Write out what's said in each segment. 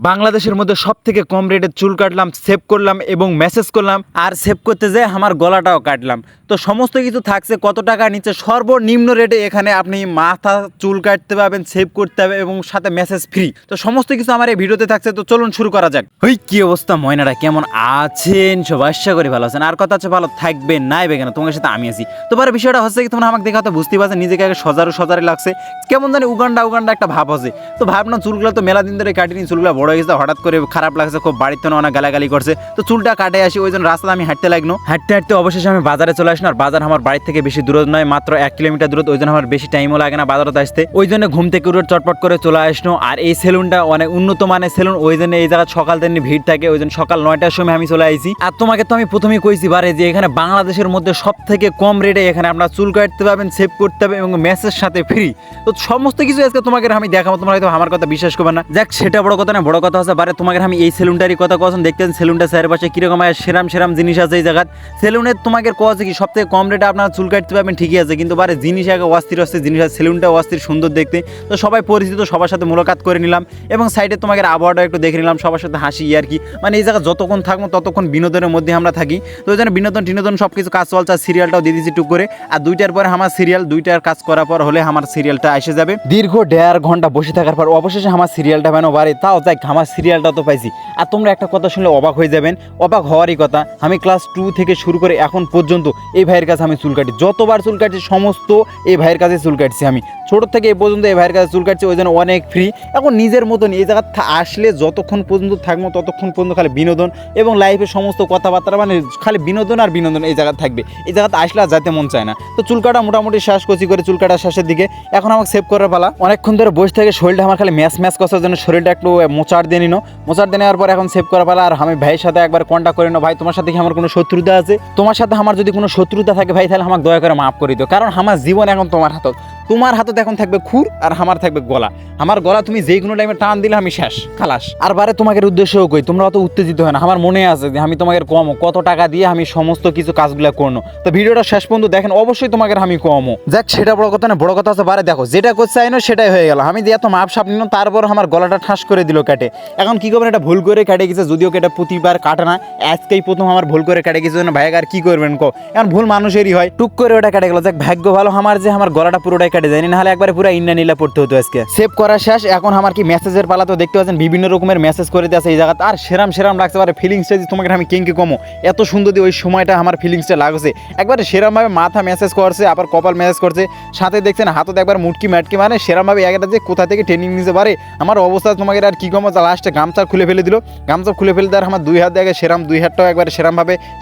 বাংলাদেশের মধ্যে সবথেকে কম রেটে চুল কাটলাম, সেভ করলাম এবং মেসেজ করলাম, আর সেভ করতে যেয়ে আমার গলাটাও কাটলাম। তো সমস্ত কিছু থাকছে কত টাকা নিচে সর্বনিম্ন রেটে এখানে আপনি মাথা চুল কাটতে পারবেন, সেভ করতে হবে এবং সাথে মেসেজ ফ্রি। তো সমস্ত কিছু আমার এই ভিডিওতে থাকছে, তো চলুন শুরু করা যাক। ওই কি অবস্থা ময়নারা, কেমন আছেন সব? আশা করি ভালো আছেন, আর কথা হচ্ছে ভালো থাকবে নাইবে কেন, তোমার সাথে আমি আছি। তো পরে বিষয়টা হচ্ছে কি, তোমরা আমাকে দেখে হয়তো বুঝতেই পারছো নিজেকে আগে সজারে লাগছে, কেমন জানি উগান্ডা একটা ভাব আছে। তো ভাবনা চুলগুলো তো মেলা দিন ধরে কাটিনি, চুলগুলো বড় হয়ে গেছে, হঠাৎ করে খারাপ লাগছে খুব, বাড়িতে অনেক গালাগালি করছে, তো চুলটা কাটে আসি। ওই জন্য রাস্তাতে আমি হাঁটতে লাগলো, হাঁটতে অবশেষে আমি বাজারে চলে আসলাম। আর বাজার আমার বাড়ি থেকে বেশি দূর নয়, মাত্র 1 কিলোমিটার দূরত্ব। ওই জন্য আমার বেশি টাইমও লাগে না বাজারতে আসতে, ওই জন্য ঘুম থেকে উঠে চটপট করে চলে আসলো। আর এই সেলুনটা অনেক উন্নত মানের সেলুন, ওই জন্য এই জায়গা সকাল থেকে ভিড় থাকে, ওই জন্য সকাল 9টার সময় আমি চলে আসি। আর তোমাকে তো আমি প্রথমেই কইছি বারে যে এখানে বাংলাদেশের মধ্যে সব থেকে কম রেটে এখানে আপনার চুল কাটতে পারবেন, সেভ করতে হবে এবং মেসেজ সাথে ফ্রি। তো সমস্ত কিছু আজকে তোমাকে আমি দেখাবো, তোমরা হয়তো আমার কথা বিশ্বাস করবে না। যাক, সেটা বড় কথা না, বড় কথা হচ্ছে বারে তোমাকে আমি এই সেলুনটারই কথা কখন দেখতেন, সেলুনটা চারপাশে কিরকম সেরাম জিনিস আছে এই জায়গায়। সেলুনের তোমাকে কছে কি সব থেকে কম রেটে আপনার চুল কাটতে পারবেন, ঠিকই আছে, কিন্তু বারে জিনিস আগে অস্থির জিনিস আছে, সেলুনটা অস্থির সুন্দর দেখতে। তো সবাই পরিচিত, সবার সাথে মোলাকাত করে নিলাম এবং সাইডে তোমাকে আবহাওয়াটা একটু দেখে নিলাম, সবার সাথে হাসি আর কি। মানে এই জায়গা যতক্ষণ থাকবো ততক্ষণ বিনোদনের মধ্যে আমরা থাকি। তো ওই জন্য বিনোদন সব কিছু কাজ চলছে। সিরিয়ালটাও দিয়ে দিচ্ছি টুক করে, আর 2টার পরে আমার সিরিয়াল, 2টার কাজ করার পর হলে আমার সিরিয়ালটা এসে যাবে। দীর্ঘ 1.5 ঘন্টা বসে থাকার পর অবশেষে আমার সিরিয়ালটা বানো বাড়ি, তাও যাই আমার সিরিয়ালটা তো পাইছি। আর তোমরা একটা কথা শুনলে অবাক হয়ে যাবেন, অবাক হওয়ারই কথা, আমি ক্লাস 2 থেকে শুরু করে এখন পর্যন্ত এই ভাইয়ের কাছে আমি চুল কাটি। যতবার চুল কাটছি সমস্ত এই ভাইয়ের কাছে চুল কাটছি আমি, ছোট থেকে এই পর্যন্ত এই ভাইয়ের কাছে চুল কাটছি। ওই জন্য অনেক ফ্রি। এখন নিজের মতন এই জায়গা আসলে যতক্ষণ পর্যন্ত থাকবো ততক্ষণ পর্যন্ত খালি বিনোদন এবং লাইফের সমস্ত কথাবার্তা, মানে খালি বিনোদন আর বিনোদন এই জায়গা থাকবে। এই জায়গাতে আসলে আর যেতে মন চায় না। তো চুল কাটা মোটামুটি শেষ করছি, করে চুল কাটা শেষের দিকে। এখন আমাকে সেভ করার পালা। অনেকক্ষণ ধরে বসে থেকে শরীরটা আমার খালি ম্যাচ করার জন্য শরীরটা একটু মোচার দিয়ে নিল, মোচার দিয়ে নেওয়ার পর এখন সেভ করার পালা। আর আমি ভাইয়ের সাথে একবার কন্ট্যাক্ট করে নিও, ভাই তোমার সাথে কি আমার কোনো শত্রুতা আছে? তোমার সাথে আমার যদি কোনো শত্রুতা থাকে ভাই, তাহলে আমাকে দয়া করে মাফ করে দিও, কারণ আমার জীবন এখন তোমার হাতত। তোমার হাতত এখন থাকবে খুর আর আমার থাকবে গলা। আমার গলা তুমি যেই কোনো টাইমে টান দিলে আমি শেষ, খালাস। আর বারে তোমাকে উদ্দেশ্যও কই, তোমরা অত উত্তেজিত হয় না। আমার মনে আছে যে আমি তোমাকে কমো কত টাকা দিয়ে আমি সমস্ত কিছু কাজগুলো করনো। তো ভিডিওটা শেষ পর্যন্ত দেখেন, অবশ্যই তোমাকে আমি কমো। যাক, সেটা বড় কথা না, বড় কথা আছে বারে দেখো যেটা করছে আইনো সেটাই হয়ে গেল। আমি যে এত মাপ সাপ নিলাম, তারপর আমার গলাটা ঠাস করে দিল কেটে। এখন কি করবেন, এটা ভুল করে কেটে গেছে, যদিও কেটে প্রতিবার কাটে না, আজকেই প্রথম আমার ভুল করে কেটে গেছে। ভাই আর কি করবেন কো, এখন ভুল মানুষেরই হয়, টুক করে ওটা কেটে গেল। যাক, ভাগ্য ভালো আমার যে আমার গলাটা পুরোটাই কেটে যায়নি, নাহলে একবারে পুরো ইন্না নীলা পড়তে হতো আজকে। সেভ করা শেষ, এখন আমার কি মেসেজের পালা। তো দেখতে পাচ্ছেন বিভিন্ন রকমের মেসেজ করে দিয়েছে এই জায়গাতে। আর সেরাম লাগছে পারে ফিলিংসটা, তোমাকে আমি কেঙ্কে কমো এত সুন্দর দিয়ে ওই সময়টা আমার ফিলিংসটা লাগছে একবারে সেরামভাবে। মাথা মেসেজ করছে, আবার কপাল মেসেজ করছে, সাথে দেখছেন হাতত একবার মুটকি ম্যাটকি, মানে সেরামভাবে একটা যে কোথা থেকে ট্রেনিং নিতে পারে আমার অবস্থা তোমাকে আর কি কমো। লাস্টে গামছা খুলে ফেলে দিল, গামছা খুলে ফেলে দেওয়ার আমার 2 হাত দেখে সেরাম, 2 হাতটাও একবার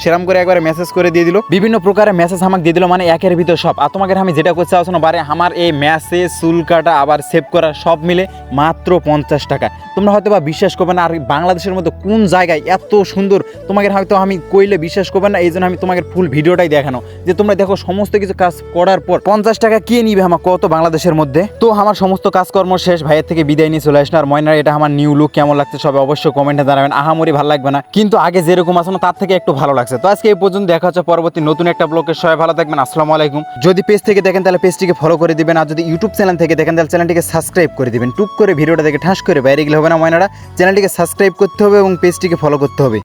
সেরাম করে একবার মেসেজ করে দিয়ে দিল। বিভিন্ন প্রকারের মেসেজ আমাকে দিয়ে দিল, মানে একের ভিতর সব। আর তোমাকে আমি যেটা করতে আসনো বারে, আমার এই মেসেজ, চুল কাটা, আবার সেভ করা সব মিলে মাত্র 50 টাকা। তোমরা হয়তো বা বিশ্বাস করবে না, আর বাংলাদেশের মধ্যে কোন জায়গায় এত সুন্দর তোমাকে হয়তো আমি কইলে বিশ্বাস করবে না। এই জন্য আমি তোমাকে ফুল ভিডিওটাই দেখানো, যে তোমরা দেখো সমস্ত কিছু কাজ করার পর 50 টাকা কে নিবে আমার কত বাংলাদেশের মধ্যে। তো আমার সমস্ত কাজকর্ম শেষ, ভাইয়ের থেকে বিদায় নিয়ে চলে আসলো। আর ময়নার এটা আমার নিউ লুক কেমন লাগছে সবাই অবশ্যই কমেন্টে জানাবেন। আহামরি ভালো লাগবে না, কিন্তু আগে যেরকম আসলো তার থেকে একটু ভালো লাগছে। তো আজকে এই পর্যন্ত, দেখা হচ্ছে পরবর্তী নতুন একটা ব্লগে। সবাই ভালো থাকবেন, আসসালামু আলাইকুম। যদি পেজ থেকে দেখেন তাহলে পেজটিকে ফলো করে দিবেন, আর যদি ইউটিউব চ্যানেল থেকে দেখেন তাহলে চ্যানেলটিকে সাবস্ক্রাইব করে দিবেন। টুক করে ভিডিওটা দেখে ঠাস করে বাইরে গেলে হবে না ময়নারা, চ্যানেলটিকে সাবস্ক্রাইব করতে হবে এবং পেজটিকে ফলো করতে হবে।